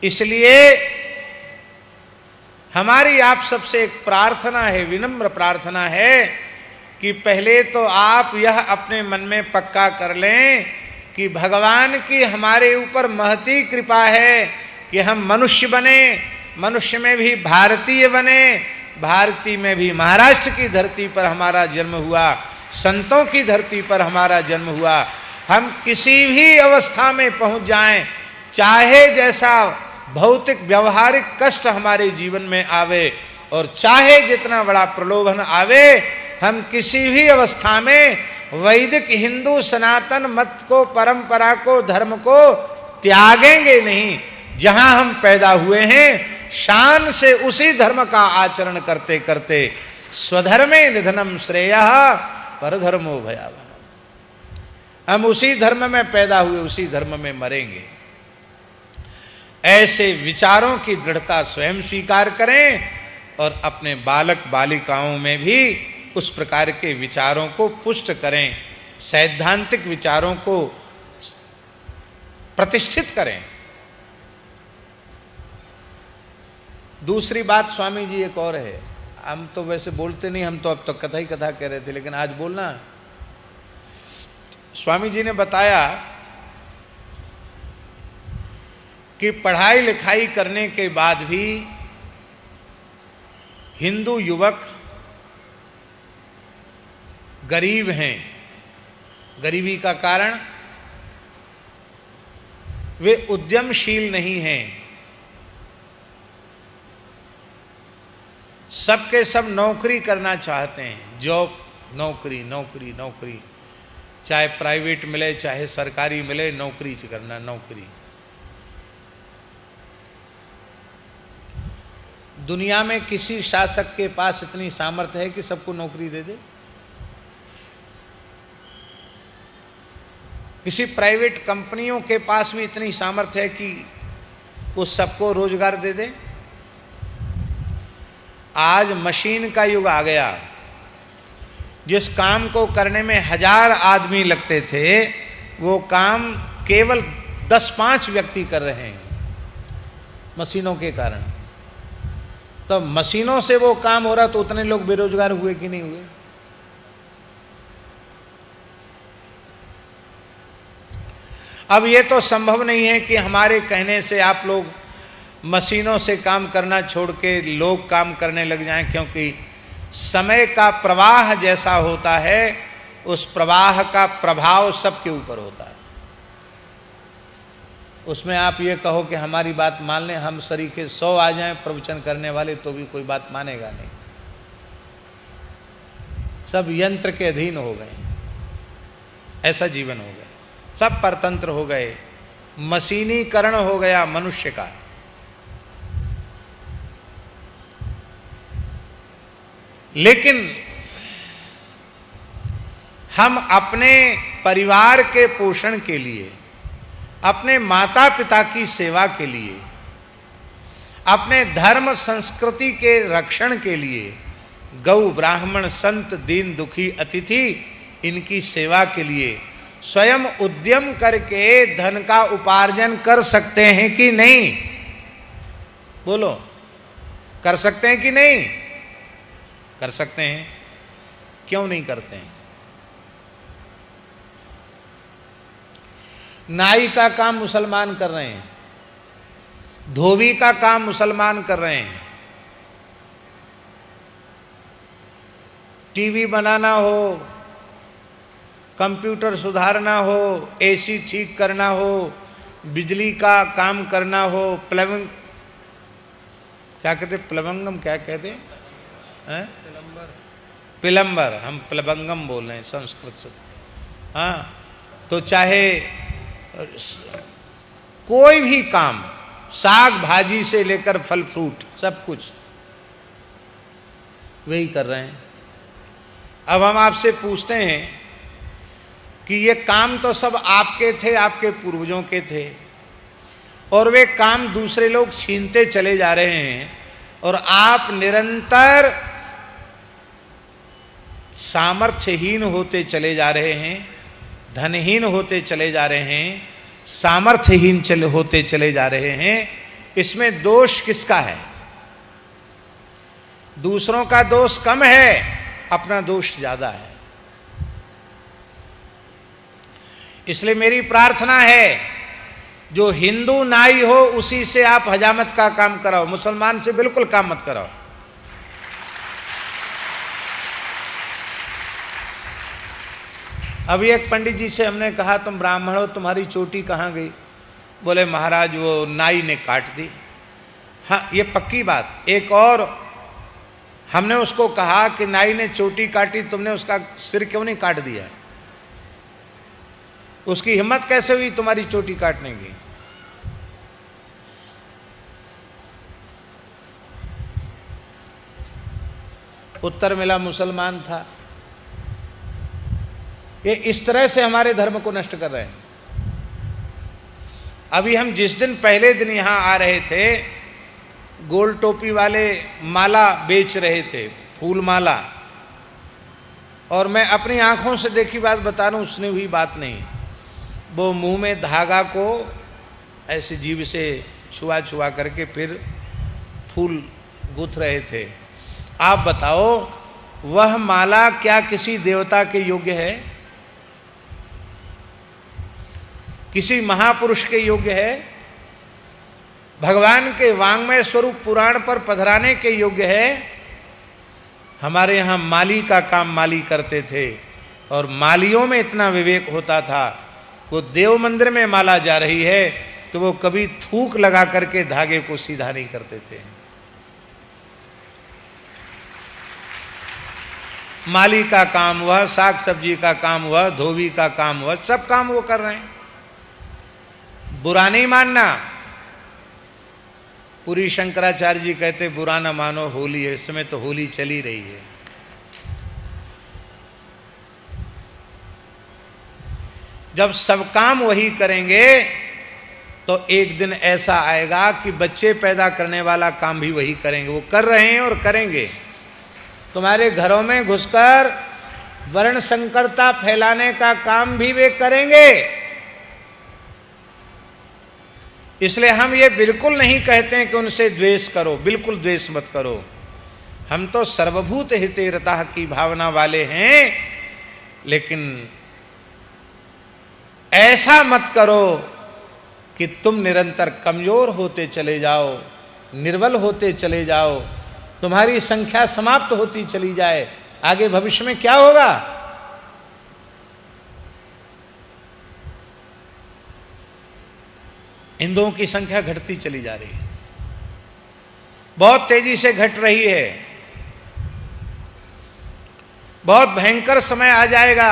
इसलिए हमारी आप सबसे एक प्रार्थना है, विनम्र प्रार्थना है कि पहले तो आप यह अपने मन में पक्का कर लें कि भगवान की हमारे ऊपर महती कृपा है कि हम मनुष्य बने, मनुष्य में भी भारतीय बने, भारतीय में भी महाराष्ट्र की धरती पर हमारा जन्म हुआ, संतों की धरती पर हमारा जन्म हुआ। हम किसी भी अवस्था में पहुंच जाएं, चाहे जैसा भौतिक व्यवहारिक कष्ट हमारे जीवन में आवे और चाहे जितना बड़ा प्रलोभन आवे, हम किसी भी अवस्था में वैदिक हिंदू सनातन मत को, परंपरा को, धर्म को त्यागेंगे नहीं। जहां हम पैदा हुए हैं शान से उसी धर्म का आचरण करते करते स्वधर्मे निधनम श्रेयः परधर्मो भयावह, हम उसी धर्म में पैदा हुए, उसी धर्म में मरेंगे। ऐसे विचारों की दृढ़ता स्वयं स्वीकार करें और अपने बालक बालिकाओं में भी उस प्रकार के विचारों को पुष्ट करें, सैद्धांतिक विचारों को प्रतिष्ठित करें। दूसरी बात स्वामी जी एक और है, हम तो वैसे बोलते नहीं, हम तो अब तक कथा ही कथा कह रहे थे, लेकिन आज बोलना। स्वामी जी ने बताया कि पढ़ाई लिखाई करने के बाद भी हिंदू युवक गरीब हैं। गरीबी का कारण वे उद्यमशील नहीं हैं। सबके सब नौकरी करना चाहते हैं, जॉब, नौकरी नौकरी नौकरी, चाहे प्राइवेट मिले चाहे सरकारी मिले, नौकरी करना, नौकरी। दुनिया में किसी शासक के पास इतनी सामर्थ्य है कि सबको नौकरी दे दे? किसी प्राइवेट कंपनियों के पास भी इतनी सामर्थ्य है कि वो सबको रोजगार दे दे? आज मशीन का युग आ गया। जिस काम को करने में 1000 आदमी लगते थे, वो काम केवल 10-5 व्यक्ति कर रहे हैं मशीनों के कारण। तो मशीनों से वो काम हो रहा, तो उतने लोग बेरोजगार हुए कि नहीं हुए? अब ये तो संभव नहीं है कि हमारे कहने से आप लोग मशीनों से काम करना छोड़ के लोग काम करने लग जाएं, क्योंकि समय का प्रवाह जैसा होता है उस प्रवाह का प्रभाव सबके ऊपर होता है। उसमें आप ये कहो कि हमारी बात मान लें, हम सरीखे 100 आ जाएं प्रवचन करने वाले, तो भी कोई बात मानेगा नहीं। सब यंत्र के अधीन हो गए, ऐसा जीवन हो गया, सब परतंत्र हो गए, मशीनीकरण हो गया मनुष्य का। लेकिन हम अपने परिवार के पोषण के लिए, अपने माता पिता की सेवा के लिए, अपने धर्म संस्कृति के रक्षण के लिए, गौ ब्राह्मण संत दीन दुखी अतिथि इनकी सेवा के लिए स्वयं उद्यम करके धन का उपार्जन कर सकते हैं कि नहीं? बोलो, कर सकते हैं कि नहीं? कर सकते हैं। क्यों नहीं करते हैं? नाई का काम मुसलमान कर रहे हैं, धोबी का काम मुसलमान कर रहे हैं, टीवी बनाना हो, कंप्यूटर सुधारना हो, एसी ठीक करना हो, बिजली का काम करना हो, प्लम्बिंग, क्या कहते, प्लवंगम क्या कहते हैं, प्लम्बर, हम प्लवंगम बोल रहे हैं संस्कृत से। हाँ, तो चाहे कोई भी काम, साग भाजी से लेकर फल फ्रूट, सब कुछ वही कर रहे हैं। अब हम आपसे पूछते हैं कि ये काम तो सब आपके थे, आपके पूर्वजों के थे, और वे काम दूसरे लोग छीनते चले जा रहे हैं, और आप निरंतर सामर्थ्यहीन होते चले जा रहे हैं, धनहीन होते चले जा रहे हैं, सामर्थ्यहीन होते चले जा रहे हैं। इसमें दोष किसका है? दूसरों का दोष कम है, अपना दोष ज्यादा है। इसलिए मेरी प्रार्थना है, जो हिंदू नाई हो उसी से आप हजामत का काम कराओ, मुसलमान से बिल्कुल काम मत कराओ। अभी एक पंडित जी से हमने कहा, तुम ब्राह्मण हो, तुम्हारी चोटी कहाँ गई? बोले महाराज वो नाई ने काट दी। हाँ, ये पक्की बात। एक और हमने उसको कहा कि नाई ने चोटी काटी, तुमने उसका सिर क्यों नहीं काट दिया? उसकी हिम्मत कैसे हुई तुम्हारी चोटी काटने की? उत्तर मिला मुसलमान था। ये इस तरह से हमारे धर्म को नष्ट कर रहे हैं। अभी हम जिस दिन पहले दिन यहां आ रहे थे, गोल टोपी वाले माला बेच रहे थे, फूल माला, और मैं अपनी आंखों से देखी बात बता रहा हूं, उसने हुई बात नहीं। वो मुंह में धागा को ऐसे जीभ से छुआ छुआ करके फिर फूल गूंथ रहे थे। आप बताओ, वह माला क्या किसी देवता के योग्य है? किसी महापुरुष के योग्य है? भगवान के वांग्मय स्वरूप पुराण पर पधराने के योग्य है? हमारे यहाँ माली का काम माली करते थे, और मालियों में इतना विवेक होता था, वो देव मंदिर में माला जा रही है तो वो कभी थूक लगा करके धागे को सीधा नहीं करते थे। माली का काम हुआ, साग सब्जी का काम हुआ, धोबी का काम हुआ, सब काम वो कर रहे हैं। बुरा नहीं मानना। पूरी शंकराचार्य जी कहते बुरा ना मानो, होली है, इस समय तो होली चली रही है। जब सब काम वही करेंगे तो एक दिन ऐसा आएगा कि बच्चे पैदा करने वाला काम भी वही करेंगे। वो कर रहे हैं और करेंगे। तुम्हारे घरों में घुसकर वर्ण संकरता फैलाने का काम भी वे करेंगे। इसलिए हम ये बिल्कुल नहीं कहते हैं कि उनसे द्वेष करो, बिल्कुल द्वेष मत करो। हम तो सर्वभूत हिते रतः की भावना वाले हैं, लेकिन ऐसा मत करो कि तुम निरंतर कमजोर होते चले जाओ, निर्बल होते चले जाओ, तुम्हारी संख्या समाप्त होती चली जाए। आगे भविष्य में क्या होगा? हिंदुओं की संख्या घटती चली जा रही है, बहुत तेजी से घट रही है। बहुत भयंकर समय आ जाएगा